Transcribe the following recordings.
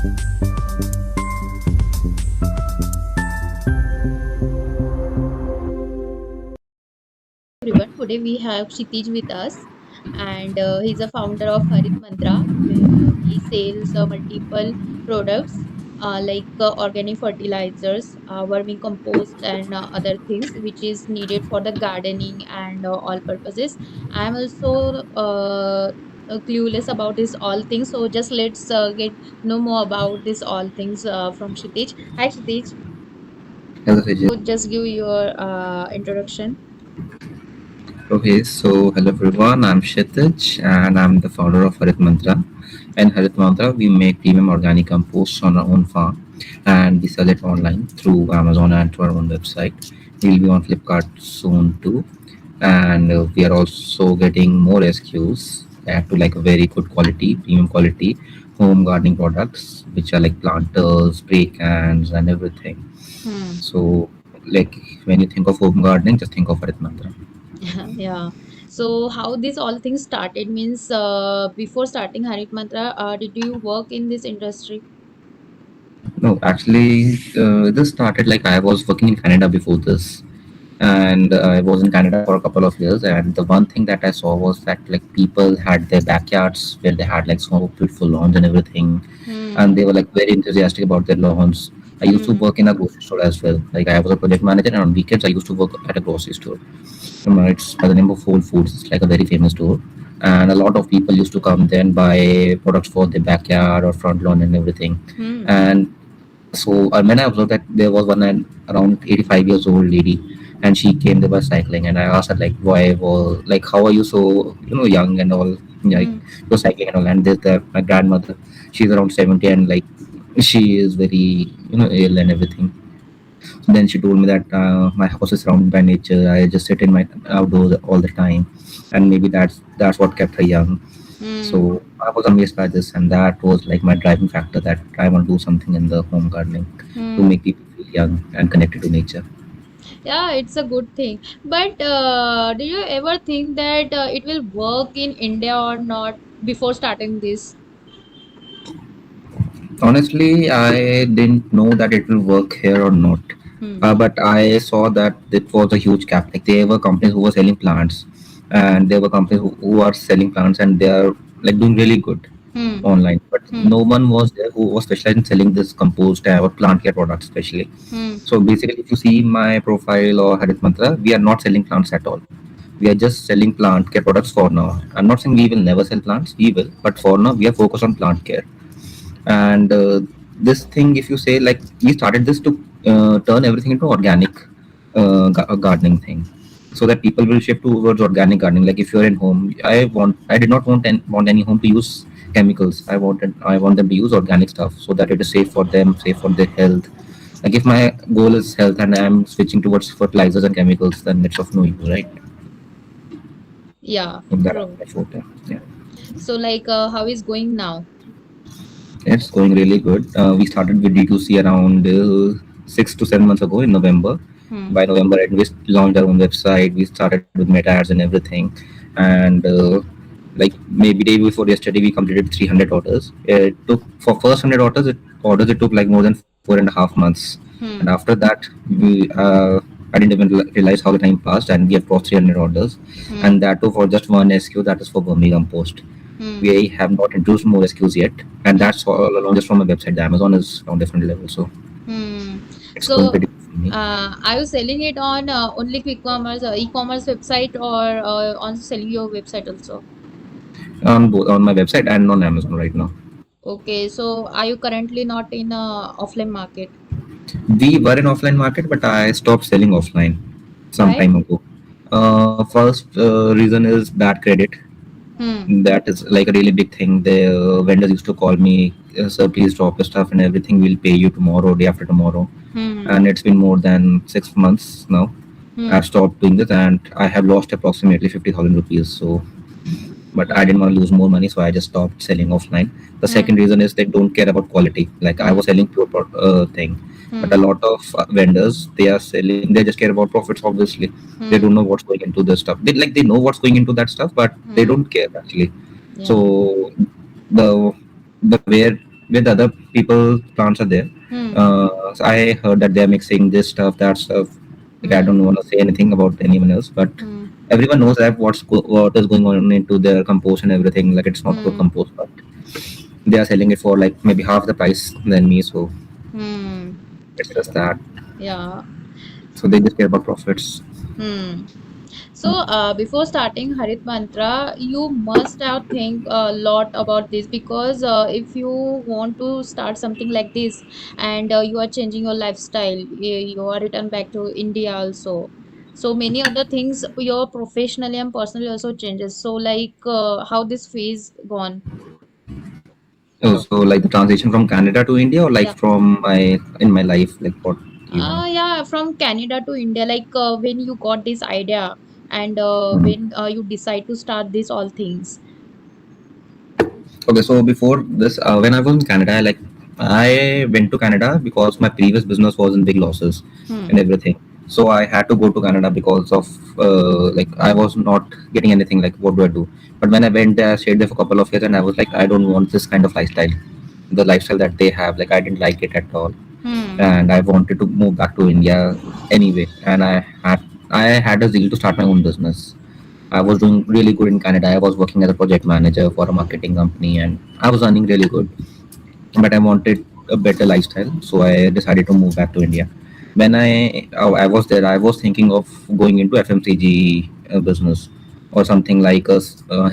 Everyone. Today we have Kshitij with us, and he's a founder of Harit Mantra. He sells multiple products like organic fertilizers, vermicompost, and other things which is needed for the gardening and all purposes. I am also clueless about this all things, so just let's get know more about this all things from Kshitij. Hi, Kshitij. Hello, Khitij. So just give your introduction. Okay, so hello everyone. I'm Shitij and I'm the founder of Harit Mantra. In Harit Mantra, we make premium organic compost on our own farm and we sell it online through Amazon and to our own website. We'll be on Flipkart soon too. And we are also getting more SKUs to like a very good quality, premium quality home gardening products, which are like planters, spray cans, and everything. Hmm. So, like when you think of home gardening, just think of Harit Mantra. Yeah. So how this all things started means before starting Harit Mantra, did you work in this industry? No, actually, this started like I was working in Canada before this, and I was in Canada for a couple of years. And the one thing that I saw was that like people had their backyards where they had like so beautiful lawns and everything, and Hmm. they were like very enthusiastic about their lawns. I used to Hmm. work in a grocery store as well. Like I was a project manager, and on weekends I used to work at a grocery store. It's by the name of Whole Foods. It's like a very famous store, and a lot of people used to come there and buy products for their backyard or front lawn and everything. Hmm. And so when I observed that there was one around 85 years old lady, and she came there by cycling, and I asked her like, why, well, like, how are you so young and all, like Hmm. you're cycling and all. And there's my grandmother, she's around 70, and like she is very ill and everything. So then she told me that my house is surrounded by nature. I just sit in my outdoors all the time, and maybe that's what kept her young. Hmm. So I was amazed by this, and that was like my driving factor that I want to do something in the home gardening to Hmm. make people feel young and connected to nature. Yeah, it's a good thing. But do you ever think that it will work in India or not before starting this? Honestly, I didn't know that it will work here or not. Hmm. But I saw that it was a huge gap. Like there were companies who were selling plants, and there were companies who are selling plants, and they are like doing really good Hmm. online. But Hmm. no one was there who was specialized in selling this compost or plant care products, especially. Hmm. So basically, if you see my profile or Harit Mantra, we are not selling plants at all. We are just selling plant care products for now. I'm not saying we will never sell plants, we will, but for now we are focused on plant care. And this thing, if you say like we started this to turn everything into organic gardening thing, so that people will shift towards organic gardening. Like if you're in home, I did not want any home to use chemicals. I want them to use organic stuff so that it is safe for them, safe for their health. Like if my goal is health and I'm switching towards fertilizers and chemicals, then it's of no use, right? Yeah, So that true. I thought, yeah. So like how is going now? It's going really good. We started with D2C around 6 to 7 months ago in November. Hmm. By November, and we launched our own website. We started with meta ads and everything. And like maybe day before yesterday, we completed 300 orders. It took for first 100 orders it took like more than 4.5 months. And Hmm. after that, I didn't even realize how the time passed, and we have crossed 300 orders, Hmm. and that too for just one SKU, that is for vermicompost. Hmm. We have not introduced more SKUs yet, and Hmm. that's all along just from a website. The Amazon is on different level, so Hmm. it's going So, pretty good for me. are you selling it on only quick commerce, e-commerce website, or on selling your website also? On both on my website and on Amazon right now. Okay, so are you currently not in offline market? We were in offline market, but I stopped selling offline some Why? time ago. First reason is bad credit. Hmm. That is like a really big thing. The vendors used to call me, sir, please drop your stuff and everything. We'll pay you tomorrow, day after tomorrow. Hmm. And it's been more than 6 months now. Hmm. I've stopped doing this, and I have lost approximately 50,000 rupees. So but I Hmm. didn't want to lose more money, so I just stopped selling offline. The Hmm. second reason is they don't care about quality. Like I Hmm. was selling pure thing, but a Hmm. lot of vendors, they are selling. They just care about profits. Obviously, they don't Hmm. know what's going into this stuff. They know what's going into that stuff, but they Hmm. don't care actually. Yeah. So the the where with other people plants are there. Hmm. So I heard that they're mixing this stuff, that stuff. Like I Hmm. don't want to say anything about anyone else, but Hmm. everyone knows that what is going on into their compost and everything. Like it's not good Hmm. compost, but they are selling it for like maybe half the price than me. So Hmm. it's just that. Yeah. So they just care about profits. Hmm. So, before starting Harit Mantra, you must have think a lot about this because if you want to start something like this and you are changing your lifestyle, you are return back to India also. So many other things, your professionally and personally also changes. So, like how this phase gone? Oh, so like the transition from Canada to India, or like Yeah. from my in my life, like what you want. Yeah, from Canada to India, like when you got this idea and Mhm. when you decide to start these all things. Okay, so before this, when I was in Canada, like I went to Canada because my previous business was in big losses Hmm. and everything. So I had to go to Canada because of like I was not getting anything. Like what do I do? But when I went there, I stayed there for a couple of years, and I was like, I don't want this kind of lifestyle. The lifestyle that they have, like I didn't like it at all, Hmm. and I wanted to move back to India anyway. And I had a zeal to start my own business. I was doing really good in Canada. I was working as a project manager for a marketing company, and I was earning really good. But I wanted a better lifestyle, so I decided to move back to India. When I was there, I was thinking of going into FMCG business or something like a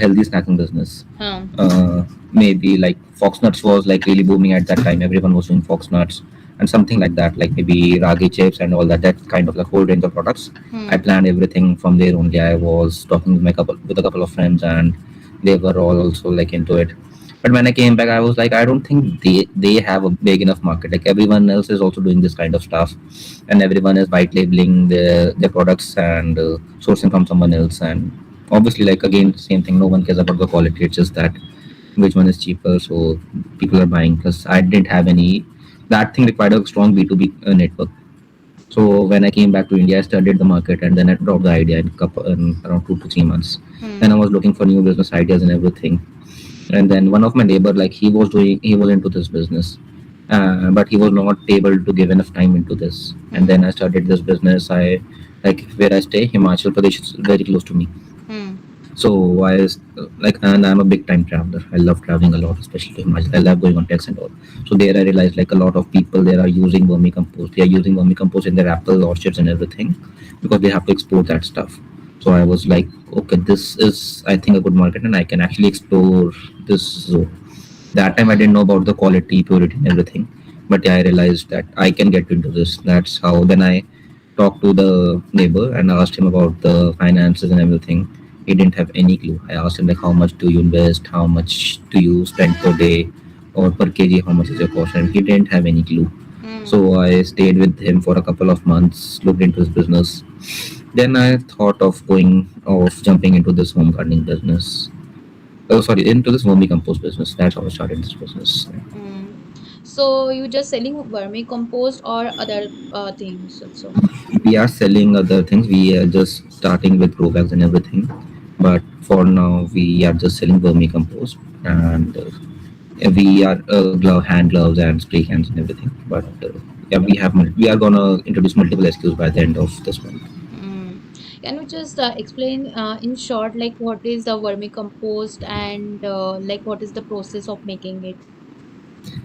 healthy snacking business. Hmm. Maybe like Fox Nuts was like really booming at that time. Everyone was doing Fox Nuts and something like that, like maybe Ragi chips and all that. That kind of like whole range of products. I Hmm. planned everything from there only. I was talking with a couple of friends, and they were all also like into it. But when I came back, I was like, I don't think they have a big enough market. Like everyone else is also doing this kind of stuff, and everyone is white labeling their products and sourcing from someone else. And obviously, like again, same thing. No one cares about the quality. It's just that which one is cheaper, so people are buying. Because I didn't have any. That thing required a strong B2B network. So when I came back to India, I studied the market, and then I dropped the idea in around 2 to 3 months. Then I Hmm. was looking for new business ideas and everything. And then one of my neighbor, like he was into this business, but he was not able to give enough time into this. And Hmm. then I started this business. I like where I stay, Himachal Pradesh is very close to me. Hmm. So like, and I'm a big time traveler. I love traveling a lot, especially to Himachal. I love going on treks and all. So there I realized like a lot of people there are using vermicompost. They are using vermicompost in their apple orchards and everything because they have to export that stuff. So I was like, okay, this is I think a good market, and I can actually explore this zone. That time I didn't know about the quality, purity, and everything. But yeah, I realized that I can get into this. That's how then I talked to the neighbor and asked him about the finances and everything. He didn't have any clue. I asked him like how much do you invest, how much do you spend per day or per kg, how much is your cost, and he didn't have any clue. Hmm. So I stayed with him for a couple of months, looked into his business. Then I thought of jumping into this home gardening business. Oh, sorry, into this vermicompost business. That's how I started this business. Hmm. So you just selling vermicompost or other things also? We are selling other things. We are just starting with grow bags and everything, but for now we are just selling vermicompost, and we are hand gloves and spray cans and everything. But yeah, we are gonna introduce multiple SKUs by the end of this month. Hmm. Can you just explain in short, like what is the vermicompost and like what is the process of making it?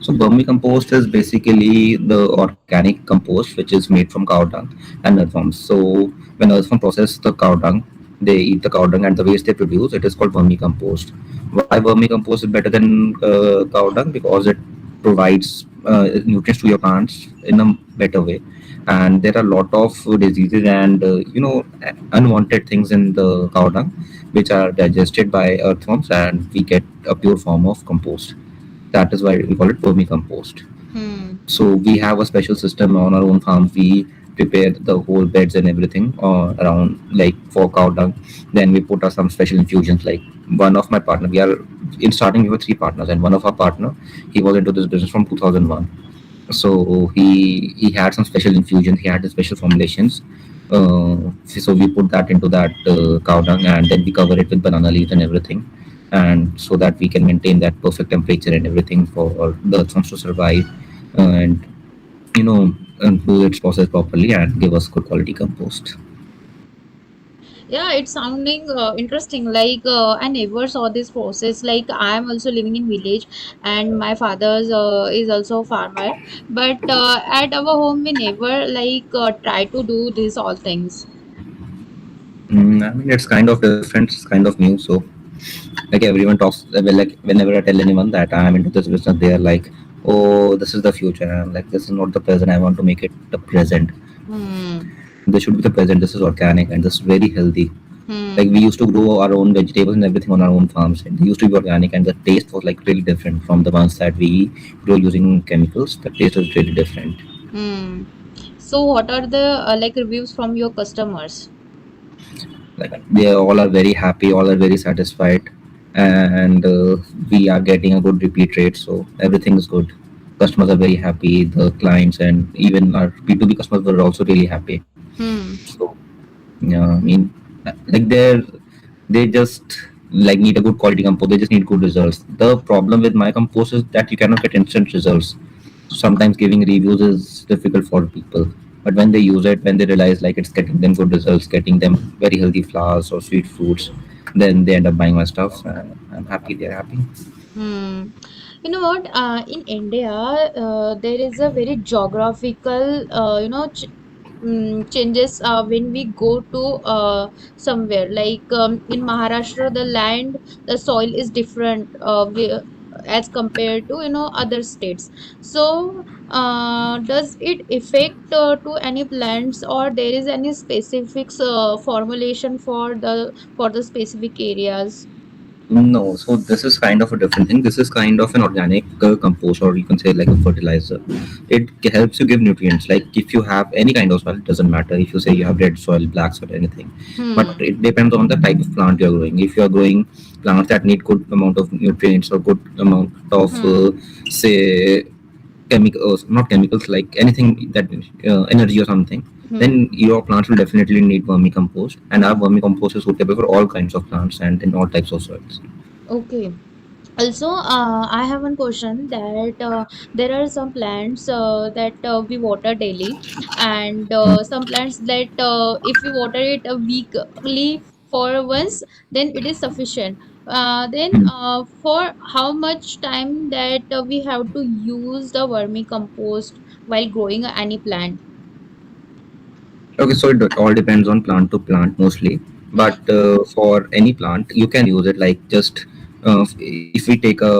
So vermicompost is basically the organic compost which is made from cow dung and earthworms. So when earthworms process the cow dung, they eat the cow dung and the waste they produce, it is called vermicompost. Why vermicompost is better than cow dung? Because it provides nutrients to your plants in a better way. And there are a lot of diseases and unwanted things in the cow dung which are digested by earthworms, and we get a pure form of compost. That is why we call it vermicompost. Hmm. So we have a special system on our own farm. We prepare the whole beds and everything around like for cow dung. Then we put some special infusions. Like one of my partner, we are in starting we were three partners, and one of our partner, he was into this business from 2001. So he had some special infusions. He had the special formulations. So we put that into that cow dung, and then we cover it with banana leaves and everything. and so that we can maintain that perfect temperature and everything for the earthworms to survive, and you know do its process properly and give us good quality compost. Yeah, it's sounding interesting. Like I never saw this process. Like I am also living in village, and my father's is also a farmer. But at our home, we never like try to do these all things. I mean, it's kind of different, it's kind of new. So, like everyone talks, well, like whenever I tell anyone that I'm into this business, they are like, "Oh, this is the future." And I'm like, "This is not the present. I want to make it the present. Hmm. This should be the present. This is organic and this is very healthy." Like Hmm. we used to grow our own vegetables and everything on our own farms, and they used to be organic, and the taste was like really different from the ones that we grow using chemicals. The taste is really different. Hmm. So, what are the like reviews from your customers? Like they all are very happy, all are very satisfied, and we are getting a good repeat rate, so everything is good. Customers are very happy, the clients and even our B2B customers were also really happy. Hmm. So yeah, I mean, like they just like need a good quality compost, they just need good results. The problem with my compost is that you cannot get instant results. Sometimes giving reviews is difficult for people, but when they use it, when they realize like it's getting them good results, getting them very healthy flowers or sweet fruits, then they end up buying my stuff, and I'm happy, they're happy. Hmm. You know what? In India, there is a very geographical, changes when we go to somewhere. Like in Maharashtra, the land, the soil is different as compared to other states. So, does it affect to any plants, or there is any specific formulation for the specific areas? No, so this is kind of a different thing. This is kind of an organic compost, or you can say like a fertilizer. It helps you give nutrients. Like if you have any kind of soil, it doesn't matter if you say you have red soil, black soil, anything. But Hmm. it depends on the type of plant you're growing. If you're growing plants that need good amount of nutrients or good amount of, Hmm. say, chemicals, not chemicals, like anything that energy or something, Hmm. then your plants will definitely need vermicompost. And our vermicompost is suitable for all kinds of plants and in all types of soils. Okay. Also, I have one question that there are some plants that we water daily, and some plants that if we water it a weekly for once, then it is sufficient. Then Hmm. for how much time that we have to use the vermicompost while growing any plant? Okay, so it all depends on plant to plant mostly. But Hmm. for any plant, you can use it like just if we take a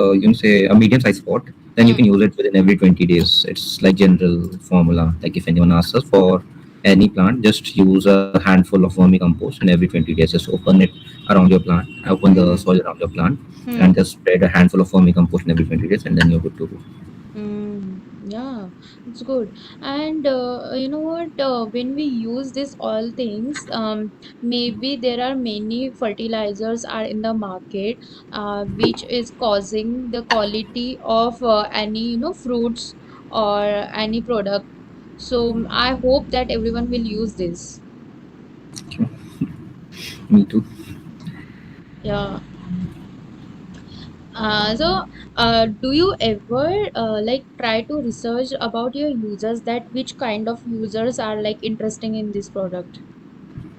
say a medium sized pot, then you can Hmm. use it within every 20 days. It's like general formula. Like if anyone asks us for any plant, just use a handful of vermicompost and every 20 days just open it around your plant, open the Hmm. soil around your plant, and Hmm. just spread a handful of vermicompost in every 20 days, and then you're good to go. Yeah, it's good. And you know what? When we use this all things, maybe there are many fertilizers are in the market, which is causing the quality of any fruits or any product. So I hope that everyone will use this. Me too. Yeah. Do you ever like try to research about your users that which kind of users are like interesting in this product?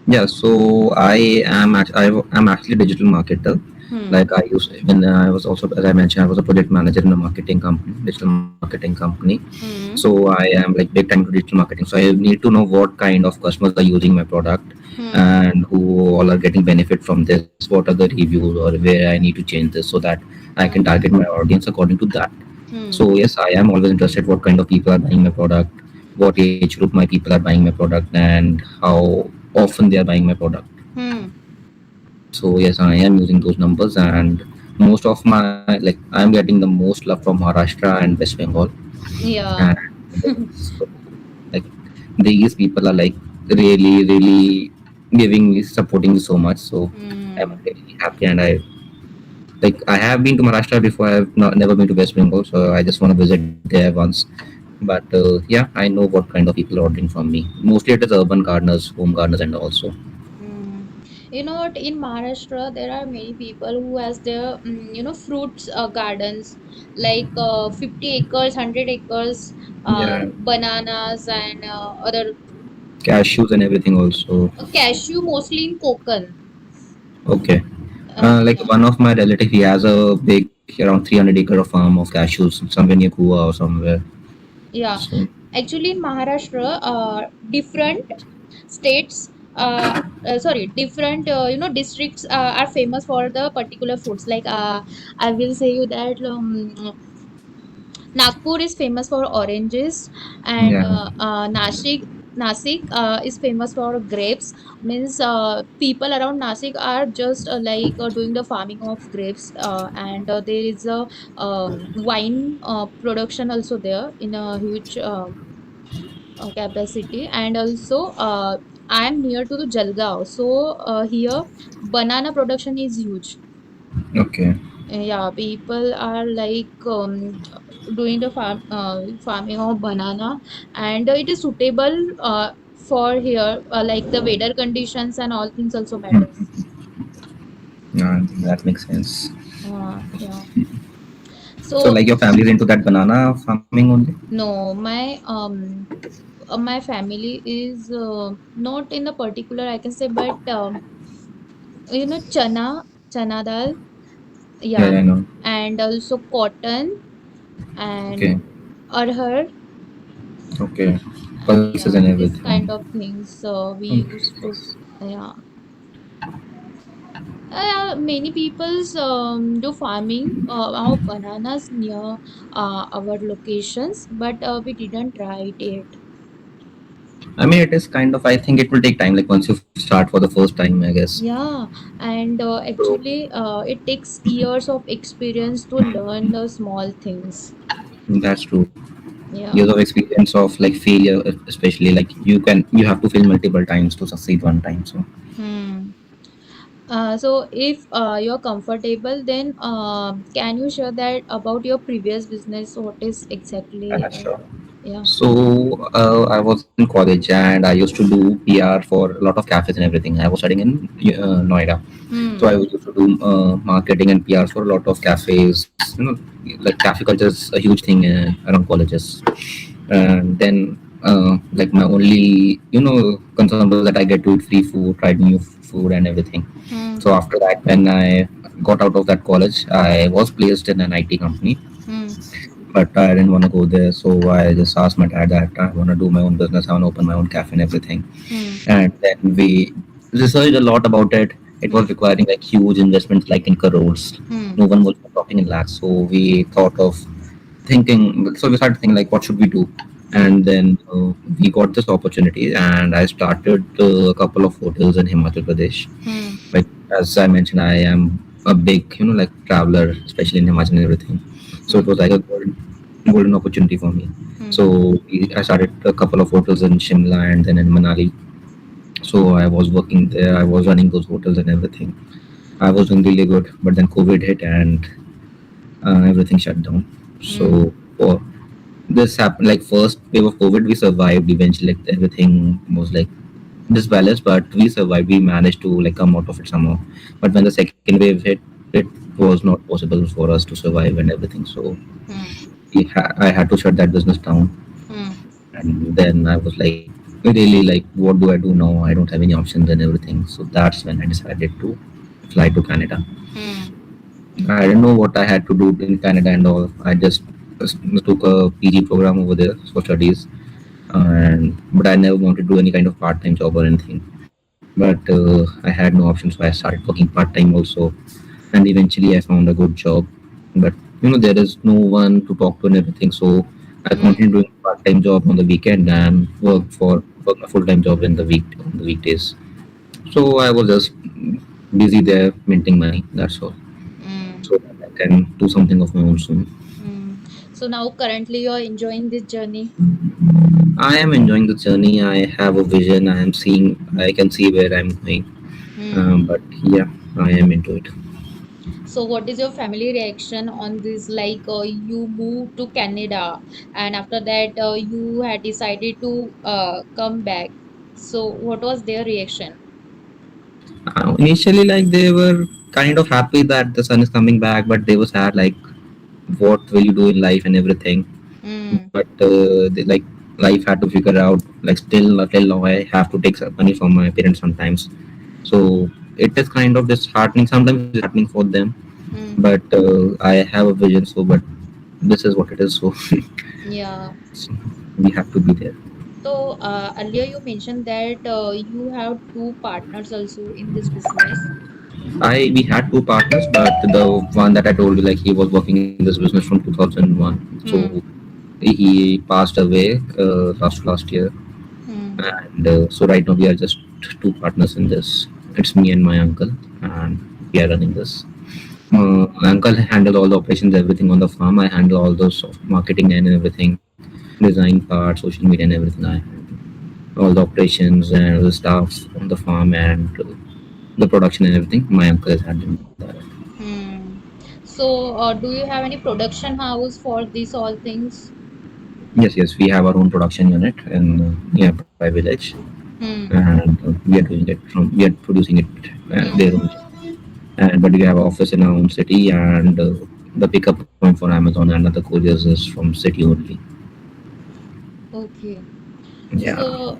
Yeah, so I'm actually a digital marketer. Hmm. Like I used when I was also, as I mentioned, I was a project manager in a marketing company, digital marketing company. Hmm. So I am like big time into digital marketing. So I need to know what kind of customers are using my product Hmm. and who all are getting benefit from this. What are the reviews or where I need to change this so that I can Hmm. target my audience according to that. Hmm. So yes, I am always interested what kind of people are buying my product, what age group my people are buying my product, and how often they are buying my product. Hmm. So yes, I am using those numbers, and most of my like I'm getting the most love from Maharashtra and West Bengal, Yeah. and so like these people are like really giving me, supporting me so much. So I'm Hmm. really happy, and I have been to Maharashtra before. I've not never been to West Bengal, so I just want to visit there once. But yeah, I know what kind of people are ordering from me. Mostly it is urban gardeners, home gardeners, and also. Hmm. You know what? In Maharashtra, there are many people who has their fruits gardens like 50 acres, 100 acres, Yeah, bananas and other cashews and everything also. cashew mostly in Konkan. Okay. Like Yeah. one of my relative, he has a big around 300-acre of farm of cashews somewhere near Goa or somewhere. Yeah, So actually in Maharashtra, different states, sorry, different districts are famous for the particular fruits. Like I will say you that Nagpur is famous for oranges, and yeah. Nasik is famous for grapes. Means people around Nasik are just doing the farming of grapes, and there is a wine production also there in a huge capacity. And also I am near to the Jalgaon, so here banana production is huge. Okay. Yeah, people are doing the farming of banana, and it is suitable for here, like the weather conditions and all things also matters. That makes sense. Yeah. So So like your family is into that banana farming only? no, my family is not in the particular I can say, but chana dal, Yeah, yeah, I know. and also cotton and Okay. arhar. Okay. Pulses and Yeah, this everything. kind of things we used to. Yeah, many people's do farming of bananas near our locations, but we didn't try it yet. I mean, it is kind of. I think it will take time. Like once you start for the first time, I guess. Yeah, and So actually, it takes years of experience to learn the small things. that's true. Yeah. Years of experience of like failure, especially like you have to fail multiple times to succeed one time. So Hmm. So if you're comfortable, then can you share that about your previous business? What is exactly? sure. Yeah. So I was in college and I used to do PR for a lot of cafes and everything. I was studying in Noida, so I Hmm. used to do marketing and PR for a lot of cafes. Like cafe culture is a huge thing around colleges. And then like my only concern was that I get to eat free food, try new food and everything. Hmm. So after that, when I got out of that college, I was placed in an IT company, Hmm. but I didn't want to go there. So I just asked my dad that I want to do my own business. I want to open my own cafe and everything. Hmm. And then we researched a lot about it. It was Hmm. requiring like huge investments, like in crores. Hmm. No one was talking in lakhs. So we thought of thinking. So we started thinking like, what should we do? Hmm. And then we got this opportunity, and I started a couple of hotels in Himachal Pradesh. Hmm. Like as I mentioned, I am a big like traveler, especially in Himachal and everything. So it Hmm. was like a golden opportunity for me. Hmm. So I started a couple of hotels in Shimla and then in Manali. So I was working there. I was running those hotels and everything. I was doing really good, but then COVID hit and everything shut down. Hmm. So for this happened, like first wave of COVID, we survived. Eventually, like everything was like disbalanced, but we survived. We managed to like come out of it somehow. But when the second wave hit, it was not possible for us to survive and everything. So Hmm. I had to shut that business down. Hmm. And then I was like, really like, what do I do now? I don't have any options and everything. So that's when I decided to fly to Canada. Hmm. I didn't know what I had to do in Canada and all. I just took a PG program over there for studies, and but I never wanted to do any kind of part-time job or anything. But I had no option, so I started working part-time also, and eventually I found a good job. But there is no one to talk to and everything, so I Hmm. continued doing part-time job on the weekend and Hmm. work a full-time job in the weekdays. So I was just busy there minting money. That's all. Hmm. So that I can do something of my own soon. Hmm. So now currently you're enjoying this journey. I am enjoying the journey. I have a vision. I am seeing. I can see where I'm going. Hmm. But yeah, I am into it. So what is your family reaction on this? Like you moved to Canada, and after that you had decided to come back. So what was their reaction? Initially, like they were kind of happy that the sun is coming back, but they were sad, like what will you do in life and everything. Hmm. But they, like life had to figure out. Like still till now, I have to take some money from my parents sometimes. So it is kind of disheartening. Sometimes it's disheartening for them, Hmm. but I have a vision. So, but this is what it is. So Yeah. we have to be there. So earlier you mentioned that you have two partners also in this business. I We had two partners, but the one that I told you, like he was working in this business from 2001. So Hmm. he passed away last year, Hmm. and so right now we are just two partners in this. It's me and my uncle, and we are running this. My uncle handle all the operations, everything on the farm. I handle all those marketing and everything, design part, social media, and everything. I all the operations and the staff on the farm and the production and everything. My uncle is handling that. Hmm. So do you have any production house for these all things? Yes, yes, we have our own production unit in nearby village, Hmm. and we are doing it from we are producing it there Hmm. only. And but we have an office in our own city, and the pickup point for Amazon and other couriers is from city only. Okay. Yeah. So,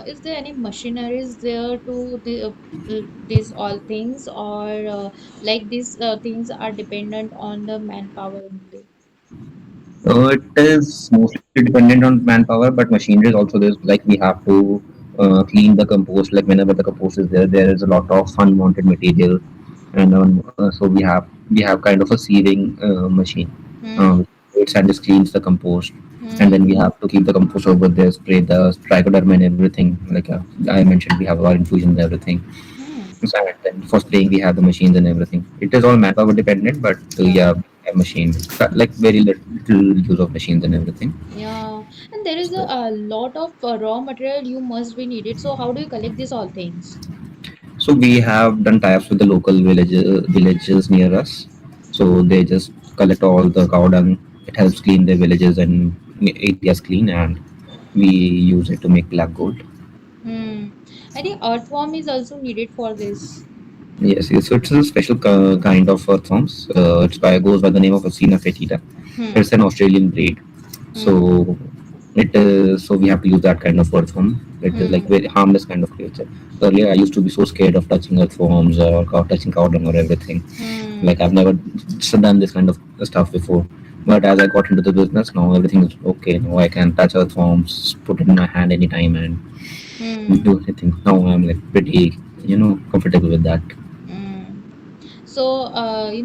is there any machineries there to these all things, or like these things are dependent on the manpower only? It is mostly dependent on manpower, but machinery is also there. Like we have to clean the compost. Like whenever the compost is there, there is a lot of unwanted material, and so we have kind of a sieving machine, Hmm. which and just cleans the compost, and then Hmm. we have to keep the compost over there, spray the trichoderma and everything. Like I mentioned, we have our infusion and everything. Hmm. So, and then for spraying, we have the machines and everything. It is all manpower dependent, but Yeah. yeah, we have machines. Like very little use of machines and everything. Yeah. And there is So, a lot of raw material you must be needed. So, how do you collect these all things? so we have done tie-ups with the local villages near us. So they just collect all the cow dung. It helps clean their villages and areas clean, and we use it to make black gold. Hmm. I think earthworm is also needed for this. Yes, yes. So it's a special kind of earthworms. Goes by the name of Acina fetida. Hmm. It's an Australian breed. Hmm. So it is. So we have to use that kind of earthworm. It is like Hmm. very harmless kind of creature. Earlier, I used to be so scared of touching earthworms or touching cow dung or everything. Like Hmm. I've never done this kind of stuff before. But as I got into the business, now everything is okay. Now I can touch earthworms, put it in my hand anytime, and Hmm. do anything. Now I'm like pretty, comfortable with that. Hmm. So, you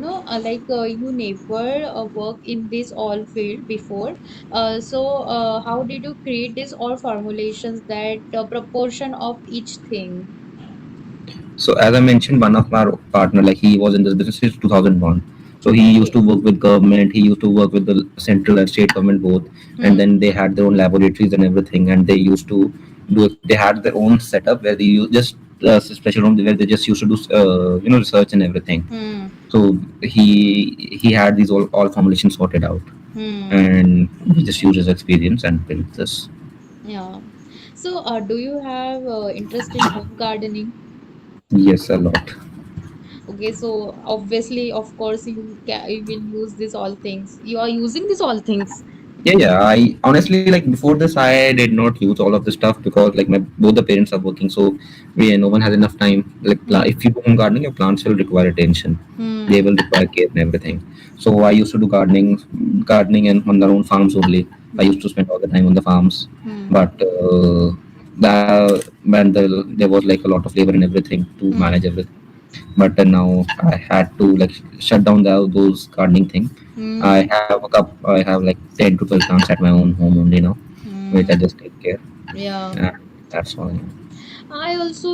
never work in this all field before. How did you create this all formulations that proportion of each thing? So as I mentioned, one of our partner, like he was in this business since 2001. So he used Okay. to work with government. He used to work with the central and state government both, and Hmm. then they had their own laboratories and everything. And they used to do. They had their own setup where they use just special room where they just used to do research and everything. Hmm. So he had these all formulations sorted out, Hmm. and we just used his experience and built this. Yeah. So, do you have interest in home gardening? Yes, a lot. Okay, so obviously, of course, you will use this all things. You are using this all things. Yeah, yeah. I honestly like before this, I did not use all of this stuff because like my both the parents are working, so no one has enough time. Like Hmm. if you do home gardening, your plants will require attention. They Hmm. will require care and everything. So I used to do gardening and on their own farms only. I Hmm. used to spend all the time on the farms, Hmm. but there was like a lot of labor and everything to Hmm. manage everything. But now I had to like shut down those gardening thing. Hmm. I have like 10 to 12 plants at my own home only now, which I Hmm. just take care. Yeah. And that's all. I also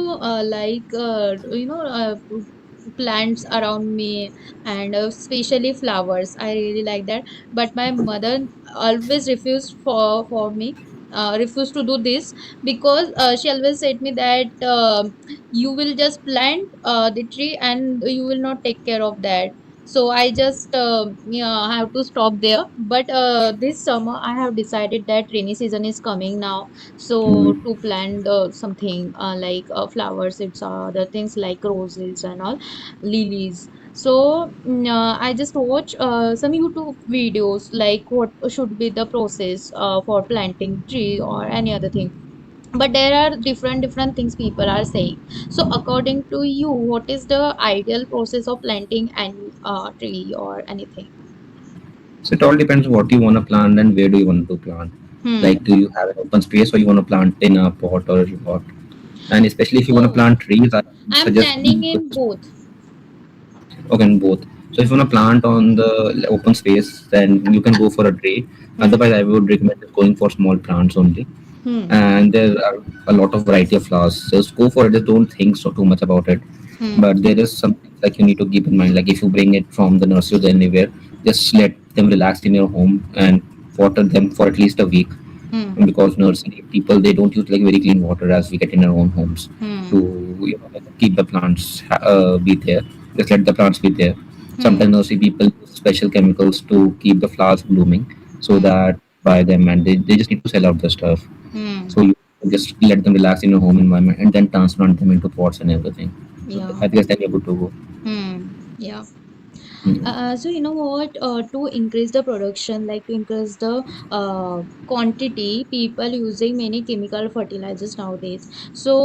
plants around me and especially flowers. I really like that. But my mother always refused to do this because she always said me that you will just plant the tree and you will not take care of that. So I just yeah, have to stop there. But this summer I have decided that rainy season is coming now, so to plant something like flowers, it's other things like roses and all, lilies. So I just watch some YouTube videos like what should be the process for planting tree or any other thing. But there are different things people are saying. So according to you, what is the ideal process of planting any tree or anything? So it all depends what you want to plant and where do you want to plant. Like, Hmm. do you have an open space or you want to plant in a pot or a pot? And especially if you want to Oh, plant trees, I would I'm suggest planning good. in both. Okay, in both. So if you want to plant on the open space, then you can go for a tree. Hmm. Otherwise, I would recommend just going for small plants only. Hmm. And there are a lot of variety of flowers. Just go for it. Just don't think so too much about it. Hmm. But there is something like you need to keep in mind. Like if you bring it from the nursery or anywhere, just let them relax in your home and water them for at least a week. Hmm. Because nursery people, they don't use like very clean water as we get in our own homes to, Hmm. like, keep the plants be there. Just let the plants be there. Hmm. Sometimes nursery people use special chemicals to keep the flowers blooming, so Hmm. that buy them and they just need to sell out the stuff. Hmm. So you just let them relax in your home environment and then transplant them into pots and everything. So Yeah. I guess then you're good to go. Hmm. Yeah. Mm. So you know what? To increase the production, like to increase the quantity, people using many chemical fertilizers nowadays. So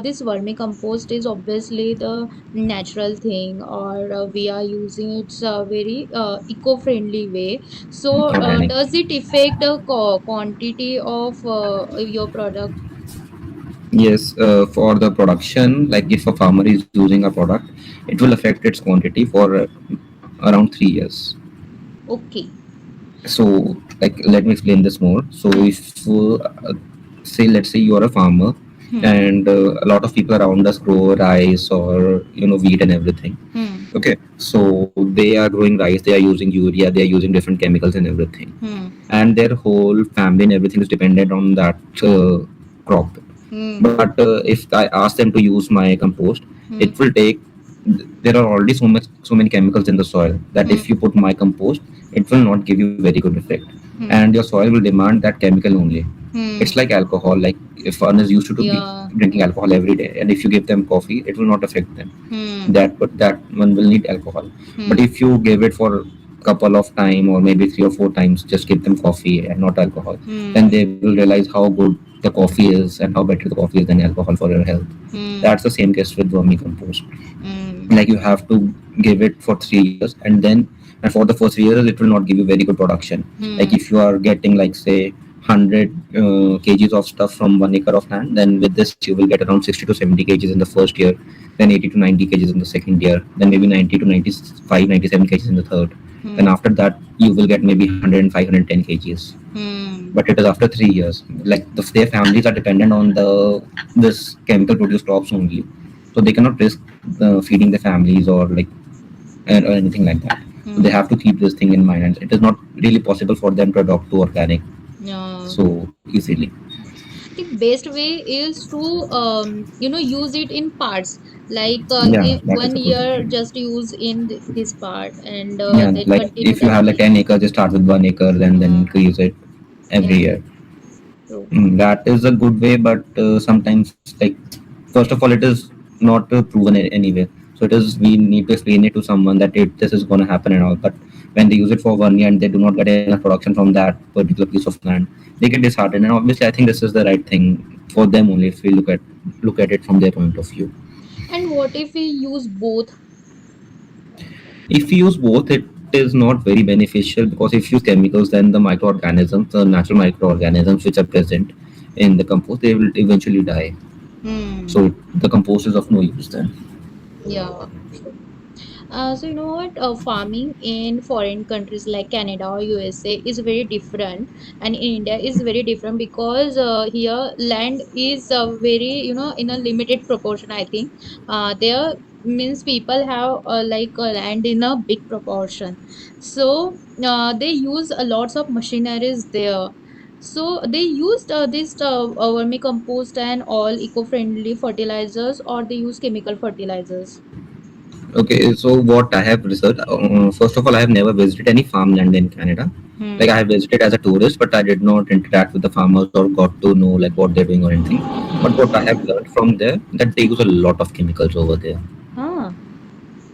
this vermicompost is obviously the natural thing, or we are using it's a very eco-friendly way. So Organic. does it affect the quantity of your product? Yes, for the production, like if a farmer is using a product, it will affect its quantity for around 3 years. Okay. So, like, let me explain this more. So, Hmm. if say, let's say you are a farmer, Hmm. and a lot of people around us grow rice or wheat and everything. Hmm. Okay, so they are growing rice, they are using urea, they are using different chemicals and everything, Hmm. and their whole family and everything is dependent on that crop. Hmm. But if I ask them to use my compost, Hmm. it will take. There are already so many chemicals in the soil that Hmm. if you put my compost, it will not give you very good effect, Hmm. and your soil will demand that chemical only. It's Hmm. like alcohol. Like if one is used to be Yeah. drinking alcohol every day, and if you give them coffee, it will not affect them. Hmm. That one will need alcohol. But Hmm. if you give it for couple of time or maybe 3 or 4 times, just give them coffee and not alcohol, then Hmm. they will realize how good the coffee is and how better the coffee is than alcohol for your health. Hmm. That's the same case with vermicompost. Hmm. Like you have to give it for 3 years, and for the first 3 years it will not give you very good production. Like Hmm. if you are getting like say 100 kgs of stuff from 1 acre of land, then with this you will get around 60 to 70 kgs in the first year, then 80 to 90 kgs in the second year, then maybe 90 to 95 97 kgs in the third. Then Hmm. after that you will get maybe 105 110 kgs. Hmm. But it is after 3 years. Like their families are dependent on this chemical produced crops only, so they cannot risk feeding their families or like or anything like that. So they Hmm. have to keep this thing in mind, and it is not really possible for them to adopt to organic Yeah. so easily. The best way is to use it in parts, like Yeah, in that is one a good year thing. just use in this part and Yeah, then like continue if you that have like way. 10 acres, just start with 1 acre, then uh, increase it every yeah, year. true. That is a good way, but sometimes, like, first of all, it is not proven anywhere. So it is we need to explain it to someone that this is going to happen and all. But when they use it for 1 year and they do not get enough production from that particular piece of land, they get disheartened. And obviously, I think this is the right thing for them only if we look at it from their point of view. And what if we use both? If you use both, it is not very beneficial because if you use chemicals, then the microorganisms, the natural microorganisms which are present in the compost, they will eventually die. Hmm. So the compost is of no use then. Yeah, true. So you know what? Farming in foreign countries like Canada or USA is very different, and in India is very different because here land is very in a limited proportion. I think there means people have land in a big proportion, so they use lots of machineries there. So they used this vermicompost and all eco-friendly fertilizers, or they use chemical fertilizers. Okay, so what I have researched, first of all, I have never visited any farmland in Canada. Like Hmm. I have visited as a tourist, but I did not interact with the farmers or got to know like what they're doing or anything. But what I have learned from there that they use a lot of chemicals over there. Huh.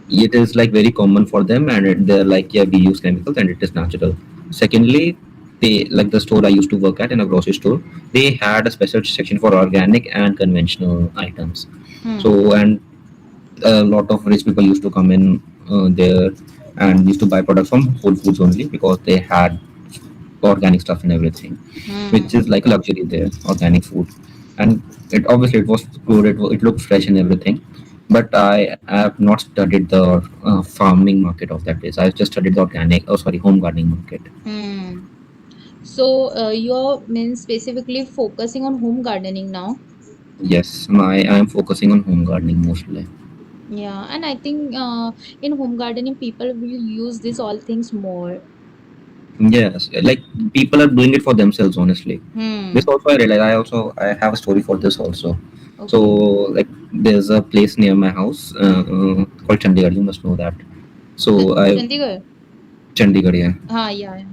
It is like very common for them, and they're like, yeah, we use chemicals and it is natural. Secondly, they like the store I used to work at in a grocery store. They had a special section for organic and conventional items. Hmm. So and a lot of rich people used to come in there and used to buy products from Whole Foods only because they had organic stuff and everything, which Hmm. is like a luxury there, organic food. And it was good, it looked fresh and everything. But I have not studied the farming market of that place. I just studied the organic, oh sorry, home gardening market. Hmm. So you're means specifically focusing on home gardening now. Yes, I am focusing on home gardening mostly. Yeah, and I think in home gardening people will use these all things more. Yes, like people are doing it for themselves, honestly. This Hmm. also I realize. I have a story for this also. So Okay. like there's a place near my house called Chandigarh. You must know that. So I Chandigarh. Chandigarh, yeah. Ah, yeah, I know.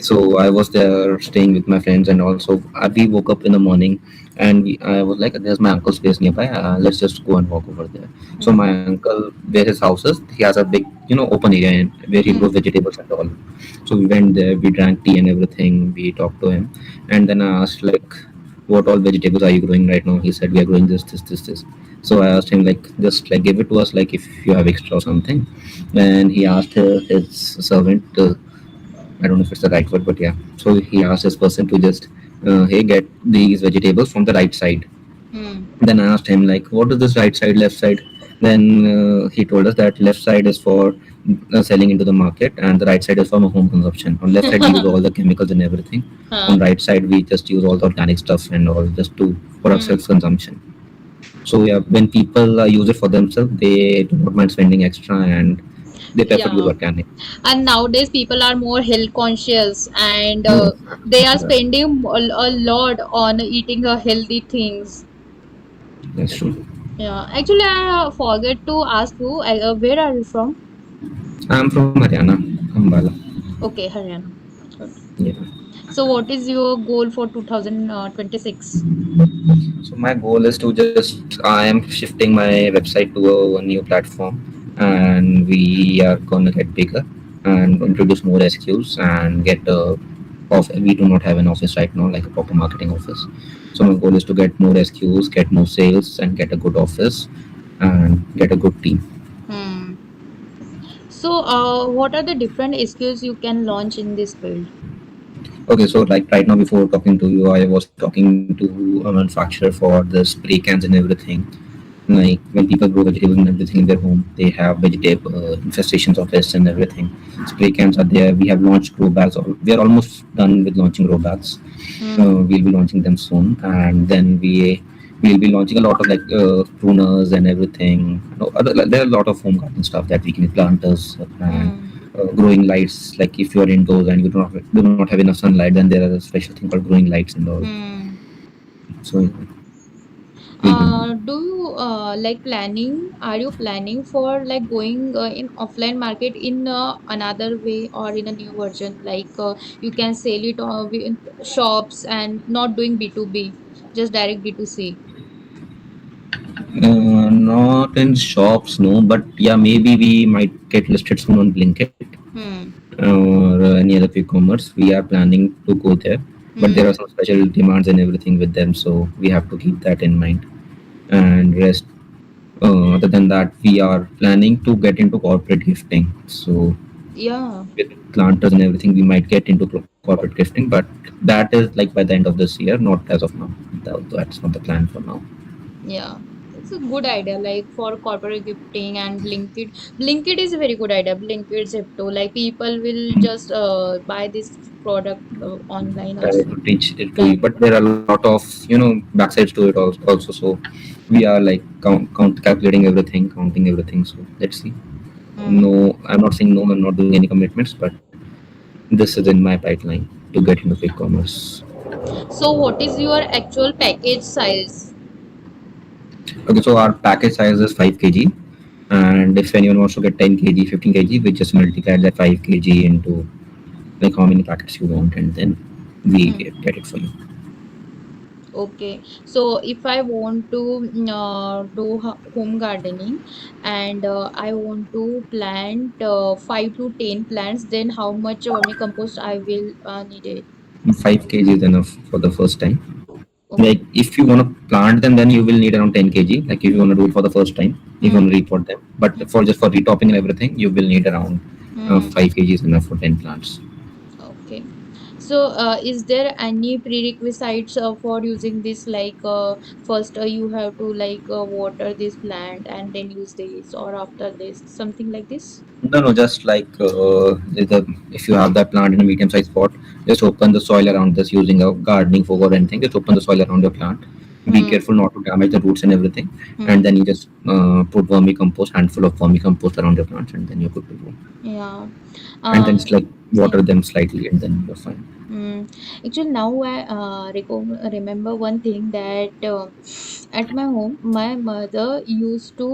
So I was there staying with my friends, and also we woke up in the morning, and I was like, "There's my uncle's place nearby. Let's just go and walk over there." So my Hmm. uncle, where his house is, he has a big, open area where he grows Hmm. vegetables and all. So we went there, we drank tea and everything. We talked to him, and then I asked like, "What all vegetables are you growing right now?" He said, "We are growing this, this, this, this." So I asked him like, "Just like give it to us, like if you have extra or something." Then he asked his servant. I don't know if it's the right word, but yeah. So he asked this person to just, hey, get these vegetables from the right side. Hmm. Then I asked him like, what is this right side, left side? Then he told us that left side is for selling into the market, and the right side is for home consumption. On left side we use all the chemicals and everything. On Huh. right side we just use all the organic stuff and all just to for our Hmm. self consumption. So yeah, when people use it for themselves, they do not mind spending extra and they prefer use Yeah. organic. And nowadays people are more health conscious and Yes, they are yeah, spending a lot on eating healthy things. that's true. Yeah. Actually, I forget to ask you, where are you from? I'm from Haryana, Ambala. Okay, Haryana. Good. Yeah. So, what is your goal for 2026? So my goal is to just I am shifting my website to a new platform, and we are gonna get bigger and introduce more SQs and get a off. We do not have an office right now, like a proper marketing office. So my goal is to get more SQs, get more sales, and get a good office and get a good team. Hmm. So, what are the different skills you can launch in this field? Okay, so like right now, before talking to you, I was talking to a manufacturer for the spray cans and everything. Like when people grow vegetables and everything in their home, they have vegetable infestations of pests and everything. Spray cans are there. We have launched grow bags. We are almost done with launching grow bags. Hmm. We'll be launching them soon, and then we'll be launching a lot of like pruners and everything. No, there are a lot of home garden stuff that we can planters and Hmm. growing lights. Like if you are indoors and you do not have enough sunlight, then there are a special thing called growing lights and all. Hmm. So we'll be Do you like planning? Are you planning for like going in offline market in another way or in a new version? Like you can sell it in shops and not doing B2B, just direct B2C. Not in shops, no, but yeah, maybe we might get listed soon on Blinkit Hmm. or any other quick commerce. We are planning to go there, but there are Hmm. some special demands and everything with them, so we have to keep that in mind. And rest, other than that, we are planning to get into corporate gifting. So Yeah. with planters and everything, we might get into corporate gifting, but that is like by the end of this year, not as of now. That's not the plan for now. Yeah, it's a good idea. Like for corporate gifting and Blinkit. Blinkit is a very good idea. Blinkit, Zepto. Like people will just buy this product online Try also. to teach it to you. Direct. But there are a lot of backsides to it also. So we are like calculating everything, counting everything. So let's see. Hmm. No, I'm not saying no. I'm not doing any commitments, but this is in my pipeline to get into quick commerce. So what is your actual package size? Okay, so our package size is 5 kg, And if anyone wants to get 10 kg, 15 kg, we just multiply that 5 kg into like how many packets you want, and then we Hmm. get it for you. Okay, so if I want to do home gardening and I want to plant 5 to 10 plants, then how much vermicompost I will need it? 5 kg is enough for the first time. Okay. Like if you want to plant them, then you will need around 10 kg. Like if you want to do it for the first time, if you want Hmm. to repot them. But Hmm. for just for retopping and everything, you will need around Hmm. 5 kg is enough for 10 plants. Okay. So, is there any prerequisites for using this? Like, first you have to like water this plant and then use this, or after this, something like this? No, no, just like if you have that plant in a medium-sized pot, just open the soil around this using a gardening fork or anything. Just open the soil around your plant. Be Hmm. careful not to damage the roots and everything. And Hmm. then you just put vermicompost, handful of vermicompost around your plants, and then you're good to go. Yeah. And then Uh, just like yeah. water them slightly, and then you're fine. Mm. Actually, now I remember one thing that at my home, my mother used to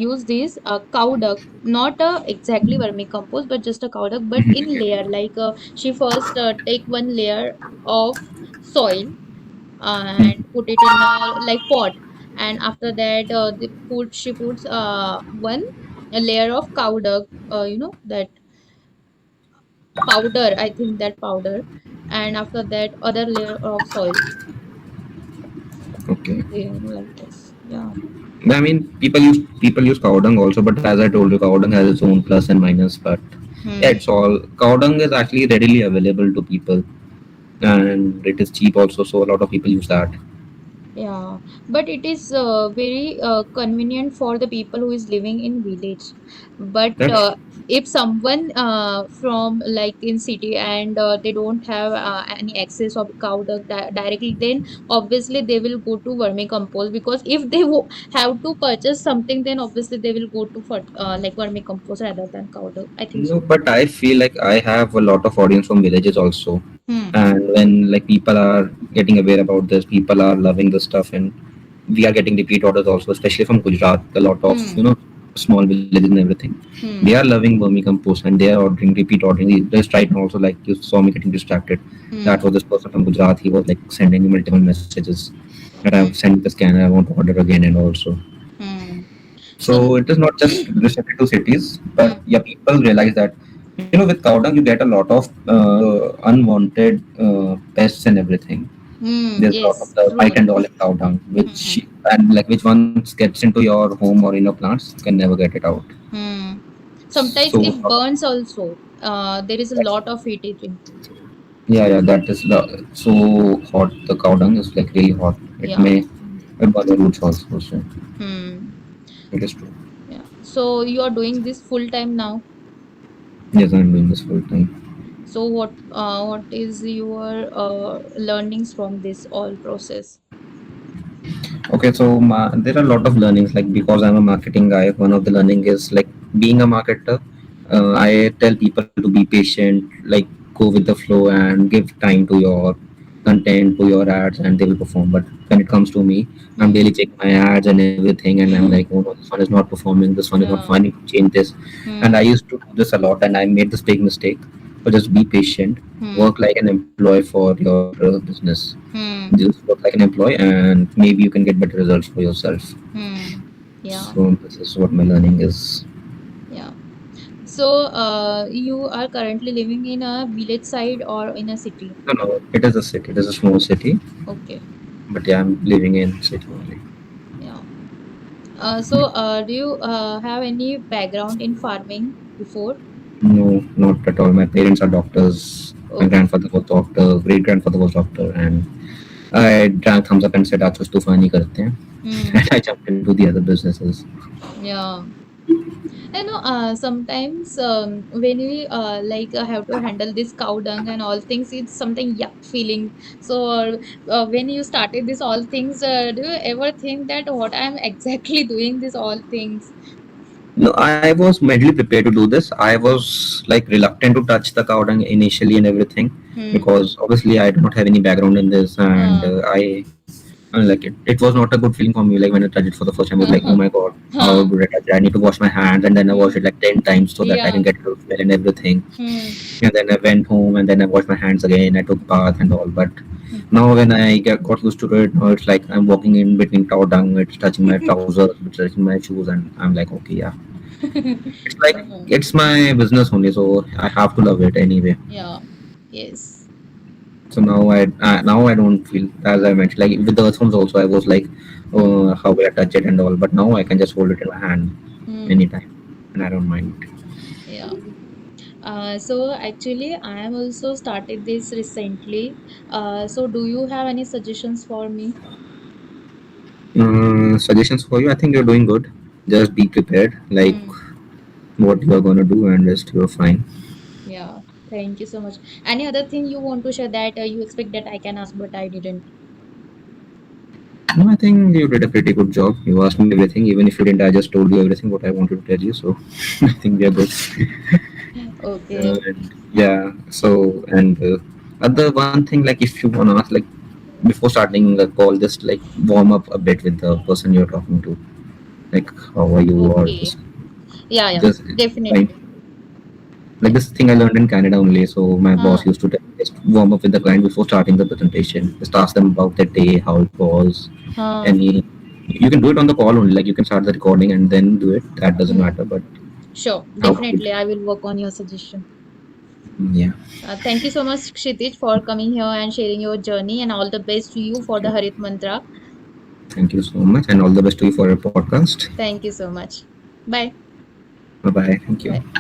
use this cow dung, not exactly vermicompost, but just a cow dung, but in layer. Like she first take one layer of soil and put it in a like pot, and after that she puts one a layer of cow dung, that powder, I think that powder, and after that other layer of soil. Okay. Like this. Yeah. I mean, people use cow dung also, but as I told you, cow dung has its own plus and minus. But yeah, Hmm. it's all cow dung is actually readily available to people, and it is cheap also. So a lot of people use that. Yeah, but it is very convenient for the people who is living in village. But That's if someone from like in city and they don't have any access of cow dung directly, then obviously they will go to vermicompost, because if they have to purchase something, then obviously they will go to for like vermicompost rather than cow dung. I think no, so. but I feel like I have a lot of audience from villages also, Hmm. and when like people are getting aware about this, people are loving this stuff, and we are getting repeat orders also, especially from Gujarat. A lot of Hmm. small villages and everything. They are Hmm. loving vermicompost and they are ordering, repeat ordering. Just right now also, like you saw me getting distracted. That Hmm. was this person from Gujarat. He was like sending me multiple messages that I've Hmm. sent the scanner. I want to order again and also. Hmm. So. So it is not just restricted to cities, but Hmm. yeah, people realize that with cow dung you get a lot of unwanted pests and everything. Hmm. There's a lot of Yes. termite True. and all in cow dung, Hmm. which once gets into your home or in your plants, you can never get it out. Hmm. Sometimes So it burns also. There is a lot of heat it includes. yeah, yeah, that is so hot. The cow dung is like really hot. It Yeah. may burn the roots also. So Hmm. it is true. Yeah. So you are doing this full time now. Yes, I'm doing this full time. So what is your learnings from this all process? Okay, so there are a lot of learnings. Like because I'm a marketing guy, one of the learning is like being a marketer. I tell people to be patient, like go with the flow and give time to your content, to your ads, and they will perform. But when it comes to me, I'm Hmm. daily checking my ads and everything, and I'm like, oh no, this one is not performing. This one is not Yeah. fine. I need to change this. And I Hmm. used to do this a lot, and I made this big mistake. So just be patient, Hmm. work like an employee for your business. Hmm. Just work like an employee and maybe you can get better results for yourself. Hmm. Yeah. So this is what my learning is. Yeah. So you are currently living in a village side or in a city? No, no, it is a city. It is a small city, Okay. but yeah, I'm living in city only. Yeah. So, do you have any background in farming before? No, not at all. My parents are doctors. My Okay. grandfather was doctor. Great grandfather was doctor, and I drank thumbs up and said, "आज कुछ तूफानी करते हैं." Hmm. And I jumped into the other businesses. Yeah. I know. Sometimes when we like have to handle this cow dung and all things, it's something yuck feeling. So, when you started this all things, do you ever think that what I'm exactly doing this all things? No, I was mentally prepared to do this. I was like reluctant to touch the cow dung initially and everything Hmm. because obviously I do not have any background in this, and Uh, I And like it was not a good feeling for me. Like when I touched it for the first time, I was like, oh Uh-huh. my god, how Huh. good I touched it. I need to wash my hands, and then I washed Hmm. it like 10 times so that I Yeah. can get rid of smell and everything. Hmm. And then I went home, and then I washed my hands again. I took bath and all. But Hmm. now when I got used to it, now it's like I'm walking in between cow dung. It's touching my trousers, it's touching my shoes, and I'm like, okay, yeah. It's like Uh-huh. it's my business only, so I have to love it anyway. Yeah. Yes. So now I don't feel, as I mentioned, like with the earthworms also I was like, Hmm. oh, how will I touch it and all. But now I can just hold it in my hand Hmm. anytime, and I don't mind. Yeah. So actually, I am also started this recently. So do you have any suggestions for me? Suggestions for you? I think you're doing good. Just be prepared, like Hmm. what you're gonna do, and just you're fine. Yeah. Thank you so much. Any other thing you want to share that you expect that I can ask, but I didn't? No, I think you did a pretty good job. You asked me everything, even if you didn't. I just told you everything what I wanted to tell you. So I think we are good. Okay. And yeah. So and other one thing, like if you wanna ask, like before starting the call, just like warm up a bit with the person you're talking to. Like how are you, or Okay. Yeah, yeah. just like Definitely. like this thing I learned in Canada only. So my boss Huh. used to tell me, just warm up with the client before starting the presentation. Just ask them about their day, how it was, Huh. any. You can do it on the call only. Like you can start the recording and then do it. That doesn't Hmm. matter. But Sure. how it, Definitely. I will work on your suggestion. yeah. Thank you so much, Kshitij, for coming here and sharing your journey, and all the best to you for the Harit Mantra. Thank you so much, and all the best to you for your podcast. Thank you so much. Bye. Bye bye. Thank you. Bye.